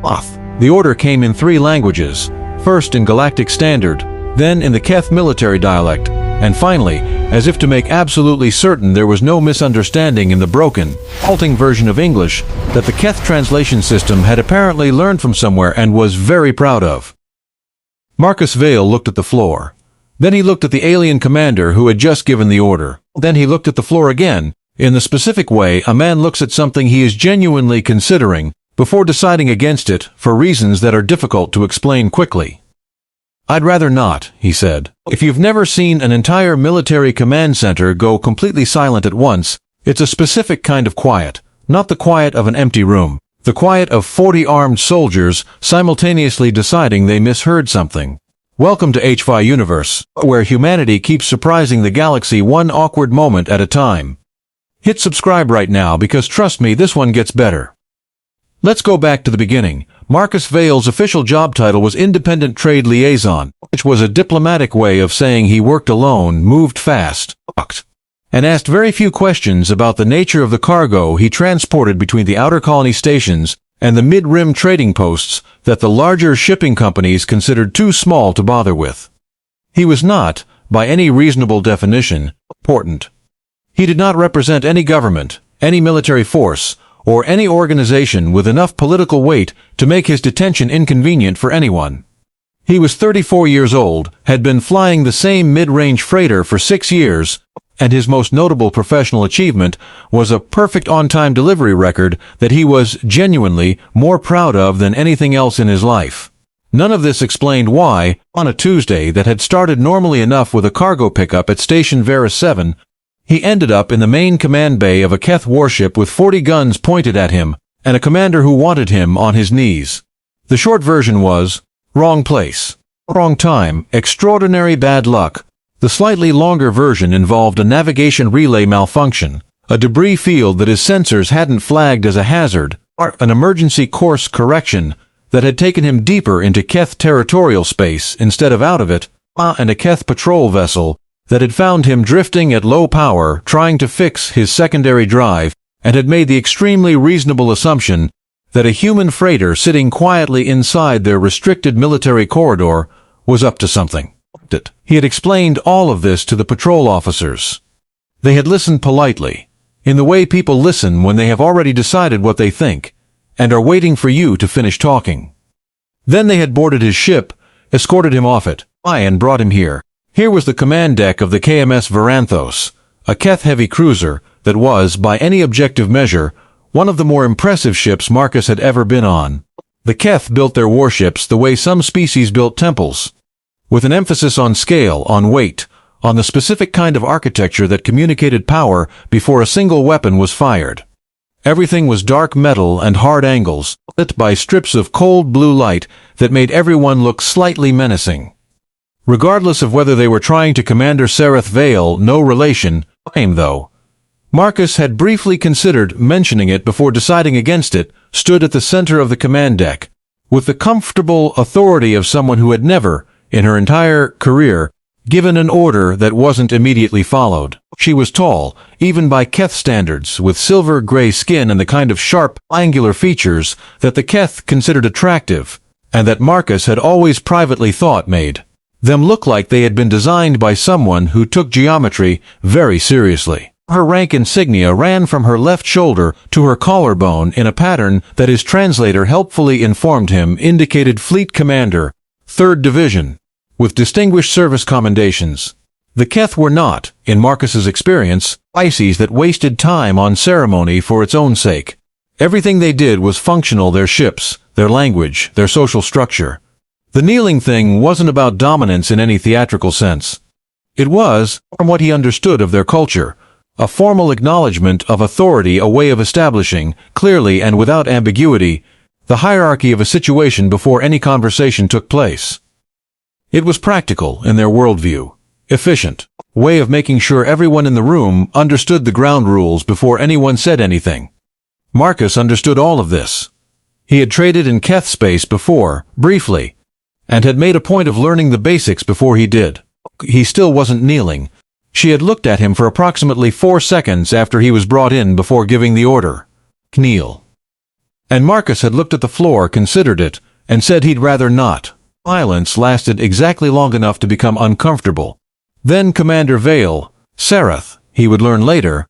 The order came in 3 languages, first in Galactic Standard, then in the Keth military dialect, and finally, as if to make absolutely certain there was no misunderstanding in the broken, halting version of English that the Keth translation system had apparently learned from somewhere and was very proud of. Marcus Vale looked at the floor. Then he looked at the alien commander who had just given the order. Then he looked at the floor again, in the specific way a man looks at something he is genuinely considering before deciding against it for reasons that are difficult to explain quickly. "I'd rather not," he said. "If you've never seen an entire military command center go completely silent at once, it's a specific kind of quiet, not the quiet of an empty room, the quiet of 40 armed soldiers simultaneously deciding they misheard something. Welcome to HFI Universe, where humanity keeps surprising the galaxy one awkward moment at a time. Hit subscribe right now because trust me, this one gets better." Let's go back to the beginning. Marcus Vale's official job title was Independent Trade Liaison, which was a diplomatic way of saying he worked alone, moved fast, and asked very few questions about the nature of the cargo he transported between the outer colony stations and the mid-rim trading posts that the larger shipping companies considered too small to bother with. He was not, by any reasonable definition, important. He did not represent any government, any military force, or any organization with enough political weight to make his detention inconvenient for anyone. He was 34 years old, had been flying the same mid-range freighter for 6 years, and his most notable professional achievement was a perfect on-time delivery record that he was genuinely more proud of than anything else in his life. None of this explained why, on a Tuesday that had started normally enough with a cargo pickup at Station Vera 7, he ended up in the main command bay of a Keth warship with 40 guns pointed at him, and a commander who wanted him on his knees. The short version was, wrong place, wrong time, extraordinary bad luck. The slightly longer version involved a navigation relay malfunction, a debris field that his sensors hadn't flagged as a hazard, or an emergency course correction that had taken him deeper into Keth territorial space instead of out of it, and a Keth patrol vessel that had found him drifting at low power trying to fix his secondary drive and had made the extremely reasonable assumption that a human freighter sitting quietly inside their restricted military corridor was up to something. He had explained all of this to the patrol officers. They had listened politely, in the way people listen when they have already decided what they think, and are waiting for you to finish talking. Then they had boarded his ship, escorted him off it, and brought him here. Here was the command deck of the KMS Varanthos, a Keth heavy cruiser that was, by any objective measure, one of the more impressive ships Marcus had ever been on. The Keth built their warships the way some species built temples, with an emphasis on scale, on weight, on the specific kind of architecture that communicated power before a single weapon was fired. Everything was dark metal and hard angles, lit by strips of cold blue light that made everyone look slightly menacing. Regardless of whether they were trying to Commander Serath Vale, no relation, though. Marcus had briefly considered mentioning it before deciding against it, stood at the center of the command deck, with the comfortable authority of someone who had never, in her entire career, given an order that wasn't immediately followed. She was tall, even by Keth standards, with silver-gray skin and the kind of sharp, angular features that the Keth considered attractive, and that Marcus had always privately thought made them look like they had been designed by someone who took geometry very seriously. Her rank insignia ran from her left shoulder to her collarbone in a pattern that his translator helpfully informed him indicated Fleet Commander, 3rd Division, with distinguished service commendations. The Keth were not, in Marcus's experience, Pisces that wasted time on ceremony for its own sake. Everything they did was functional: their ships, their language, their social structure. The kneeling thing wasn't about dominance in any theatrical sense. It was, from what he understood of their culture, a formal acknowledgement of authority, a way of establishing, clearly and without ambiguity, the hierarchy of a situation before any conversation took place. It was practical in their worldview, efficient, way of making sure everyone in the room understood the ground rules before anyone said anything. Marcus understood all of this. He had traded in Keth space before, briefly, and had made a point of learning the basics before he did. He still wasn't kneeling. She had looked at him for approximately 4 seconds after he was brought in before giving the order. Kneel. And Marcus had looked at the floor, considered it, and said he'd rather not. Silence lasted exactly long enough to become uncomfortable. Then Commander Vale, Serath, he would learn later,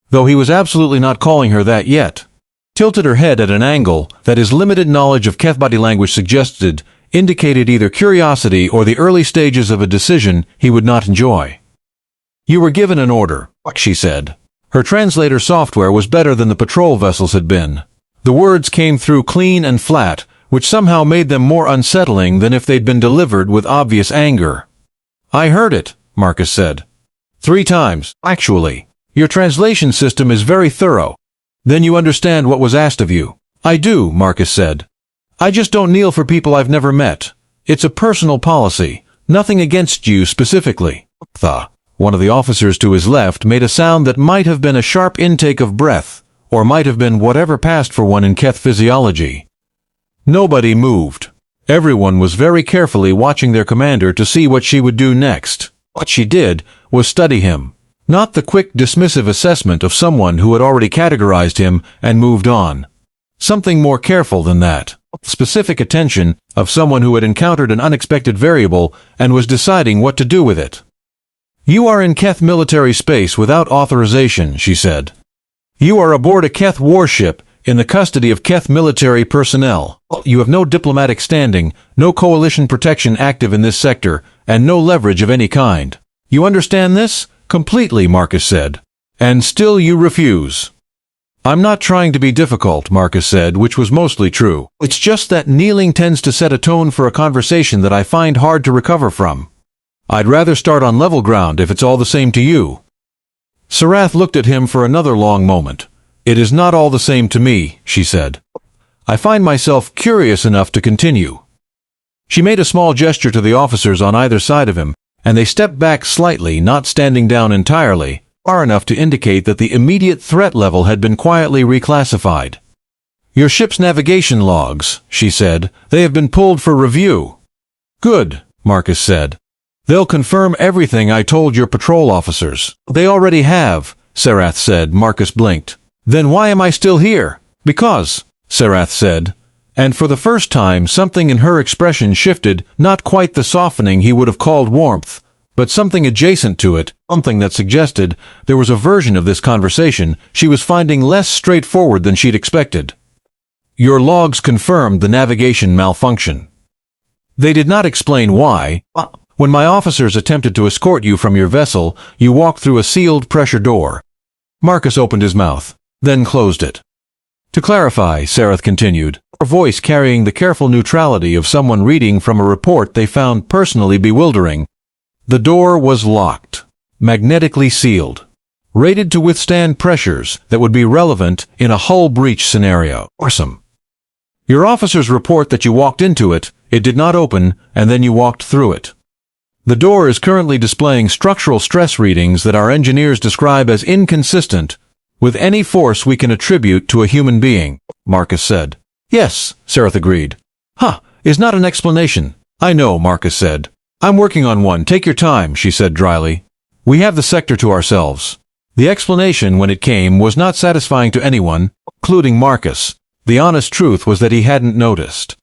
though he was absolutely not calling her that yet, tilted her head at an angle that his limited knowledge of Keth body language suggested indicated either curiosity or the early stages of a decision he would not enjoy. "You were given an order," she said. Her translator software was better than the patrol vessels had been. The words came through clean and flat, which somehow made them more unsettling than if they'd been delivered with obvious anger. "I heard it," Marcus said. "3 times, actually. Your translation system is very thorough. Then you understand what was asked of you." "I do," Marcus said. "I just don't kneel for people I've never met. It's a personal policy, nothing against you specifically." One of the officers to his left made a sound that might have been a sharp intake of breath, or might have been whatever passed for one in Keth physiology. Nobody moved. Everyone was very carefully watching their commander to see what she would do next. What she did was study him, not the quick dismissive assessment of someone who had already categorized him and moved on. Something more careful than that. Specific attention of someone who had encountered an unexpected variable and was deciding what to do with it. "You are in Keth military space without authorization," she said. "You are aboard a Keth warship in the custody of Keth military personnel. You have no diplomatic standing, no coalition protection active in this sector, and no leverage of any kind. You understand this?" "Completely," Marcus said. "And still you refuse." "I'm not trying to be difficult," Marcus said, which was mostly true. "It's just that kneeling tends to set a tone for a conversation that I find hard to recover from. I'd rather start on level ground if it's all the same to you." Serath looked at him for another long moment. "It is not all the same to me," she said. "I find myself curious enough to continue." She made a small gesture to the officers on either side of him, and they stepped back slightly, not standing down entirely, far enough to indicate that the immediate threat level had been quietly reclassified. "Your ship's navigation logs," she said. "They have been pulled for review." "Good," Marcus said. "They'll confirm everything I told your patrol officers." "They already have," Serath said. Marcus blinked. "Then why am I still here?" "Because," Serath said. And for the first time something in her expression shifted, not quite the softening he would have called warmth, but something adjacent to it, something that suggested there was a version of this conversation she was finding less straightforward than she'd expected. "Your logs confirmed the navigation malfunction. They did not explain why. When my officers attempted to escort you from your vessel, you walked through a sealed pressure door." Marcus opened his mouth, then closed it. "To clarify," Serath continued, her voice carrying the careful neutrality of someone reading from a report they found personally bewildering, "the door was locked, magnetically sealed, rated to withstand pressures that would be relevant in a hull breach scenario. Awesome. Your officers report that you walked into it, it did not open, and then you walked through it. The door is currently displaying structural stress readings that our engineers describe as inconsistent with any force we can attribute to a human being," Marcus said. "Yes," Serath agreed. Is not an explanation." "I know," Marcus said. "I'm working on one. Take your time," she said dryly. "We have the sector to ourselves." The explanation, when it came, was not satisfying to anyone, including Marcus. The honest truth was that he hadn't noticed.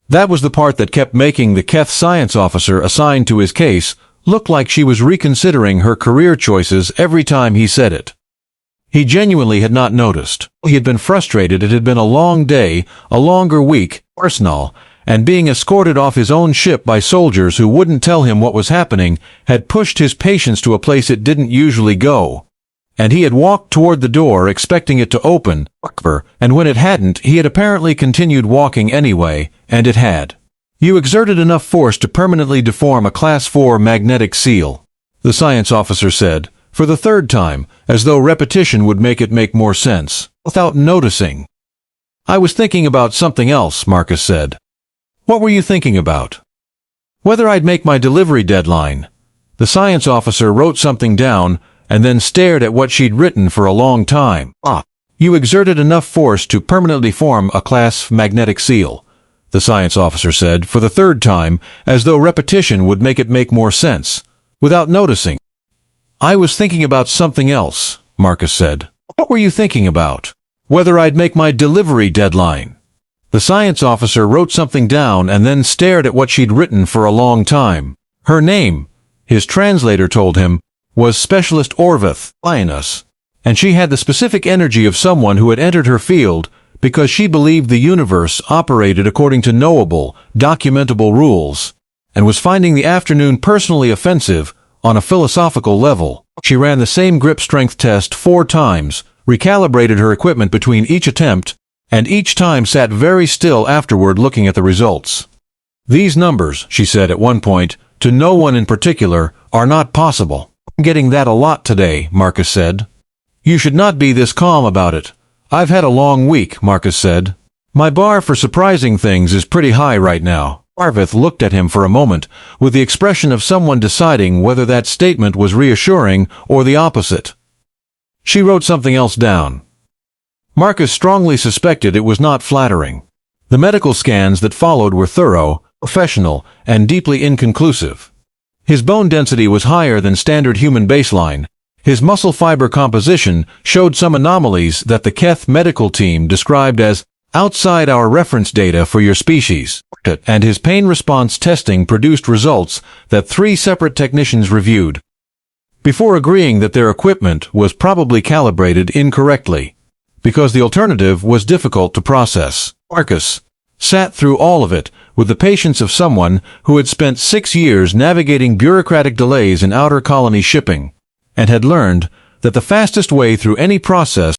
That was the part that kept making the Keth science officer assigned to his case look like she was reconsidering her career choices every time he said it. He genuinely had not noticed. He had been frustrated. It had been a long day, a longer week, personal, and being escorted off his own ship by soldiers who wouldn't tell him what was happening had pushed his patience to a place it didn't usually go. And he had walked toward the door expecting it to open, and when it hadn't, he had apparently continued walking anyway, and it had. "You exerted enough force to permanently deform a Class 4 magnetic seal," the science officer said, for the third time, as though repetition would make it make more sense, without noticing. "I was thinking about something else," Marcus said. "What were you thinking about?" "Whether I'd make my delivery deadline." The science officer wrote something down, and then stared at what she'd written for a long time. "You exerted enough force to permanently form a Class magnetic seal," the science officer said, for the third time, as though repetition would make it make more sense, without noticing. "I was thinking about something else," Marcus said. "What were you thinking about?" whether I'd make my delivery deadline. The science officer wrote something down and then stared at what she'd written for a long time. Her name, his translator told him, was Specialist Orveth Lioness, and she had the specific energy of someone who had entered her field because she believed the universe operated according to knowable, documentable rules, and was finding the afternoon personally offensive on a philosophical level. She ran the same grip strength test 4 times, recalibrated her equipment between each attempt, and each time sat very still afterward looking at the results. These numbers, she said at one point, to no one in particular, are not possible. I'm getting that a lot today, Marcus said. You should not be this calm about it. I've had a long week, Marcus said. My bar for surprising things is pretty high right now. Orveth looked at him for a moment, with the expression of someone deciding whether that statement was reassuring or the opposite. She wrote something else down. Marcus strongly suspected it was not flattering. The medical scans that followed were thorough, professional, and deeply inconclusive. His bone density was higher than standard human baseline. His muscle fiber composition showed some anomalies that the Keth medical team described as outside our reference data for your species, and his pain response testing produced results that 3 separate technicians reviewed before agreeing that their equipment was probably calibrated incorrectly, because the alternative was difficult to process. Marcus sat through all of it with the patience of someone who had spent 6 years navigating bureaucratic delays in outer colony shipping, and had learned that the fastest way through any process